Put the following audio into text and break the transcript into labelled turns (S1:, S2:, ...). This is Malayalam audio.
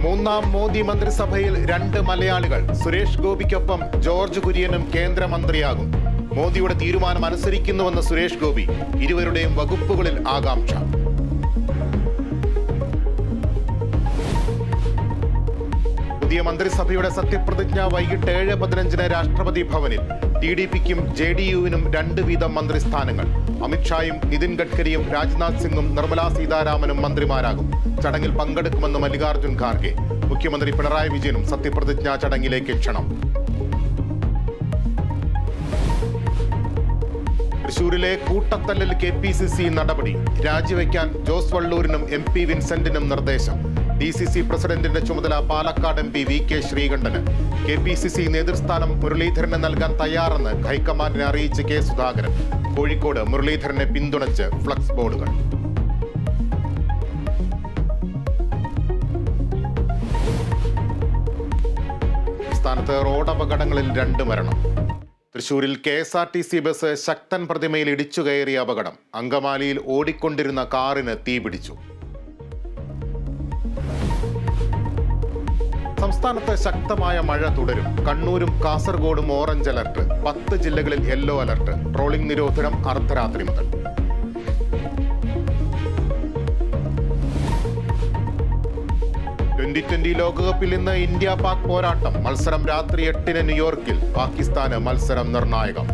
S1: മൂന്നാം മോദി മന്ത്രിസഭയിൽ 2 മലയാളികൾ. സുരേഷ് ഗോപിക്കൊപ്പം ജോർജ് കുര്യനും കേന്ദ്രമന്ത്രിയാകും. മോദിയുടെ തീരുമാനം അനുസരിക്കുന്നുവെന്ന് സുരേഷ് ഗോപി. ഇരുവരുടെയും വകുപ്പുകളിൽ ആകാംക്ഷ. പുതിയ മന്ത്രിസഭയുടെ സത്യപ്രതിജ്ഞ വൈകിട്ട് 7:15 രാഷ്ട്രപതി ഭവനിൽ. TDPക്കും JDUവിനും 2 വീതം മന്ത്രിസ്ഥാനങ്ങൾ. അമിത്ഷായും നിതിൻ ഗഡ്കരിയും രാജ്നാഥ് സിംഗും നിർമ്മലാ സീതാരാമനും മന്ത്രിമാരാകും. ചടങ്ങിൽ പങ്കെടുക്കുമെന്ന് മല്ലികാർജ്ജുൻ ഖാർഗെ. മുഖ്യമന്ത്രി പിണറായി വിജയനും സത്യപ്രതിജ്ഞാ ചടങ്ങിലേക്ക് ക്ഷണം. തൃശൂരിലെ കൂട്ടത്തല്ലിൽ KPCC നടപടി. രാജിവെക്കാൻ ജോസ് വള്ളൂരിനും MP വിൻസെന്റിനും നിർദ്ദേശം. DCC പ്രസിഡന്റിന്റെ ചുമതല Palakkad MP VK Sreekandan. KPCC നേതൃസ്ഥാനം മുരളീധരന് നൽകാൻ തയ്യാറെന്ന് ഹൈക്കമാൻഡിനെ അറിയിച്ച് K സുധാകരൻ. കോഴിക്കോട് മുരളീധരനെ പിന്തുണച്ച് ഫ്ലക്സ് ബോർഡുകൾ. സംസ്ഥാനത്ത് റോഡപകടങ്ങളിൽ 2 മരണം. തൃശൂരിൽ KSRTC ബസ് ശക്തൻ പ്രതിമയിൽ ഇടിച്ചു കയറിയ അപകടം. അങ്കമാലിയിൽ ഓടിക്കൊണ്ടിരുന്ന കാറിന് തീപിടിച്ചു. സംസ്ഥാനത്ത് ശക്തമായ മഴ തുടരും. കണ്ണൂരും കാസർഗോഡും ഓറഞ്ച് അലർട്ട്. 10 ജില്ലകളിൽ യെല്ലോ അലർട്ട്. ട്രോളിംഗ് നിരോധനം അർദ്ധരാത്രി മുതൽ. T20 ലോകകപ്പിൽ ഇന്ന് ഇന്ത്യ പാക് പോരാട്ടം. മത്സരം രാത്രി 8-ന് ന്യൂയോർക്കിൽ. പാകിസ്ഥാന് മത്സരം നിർണായകം.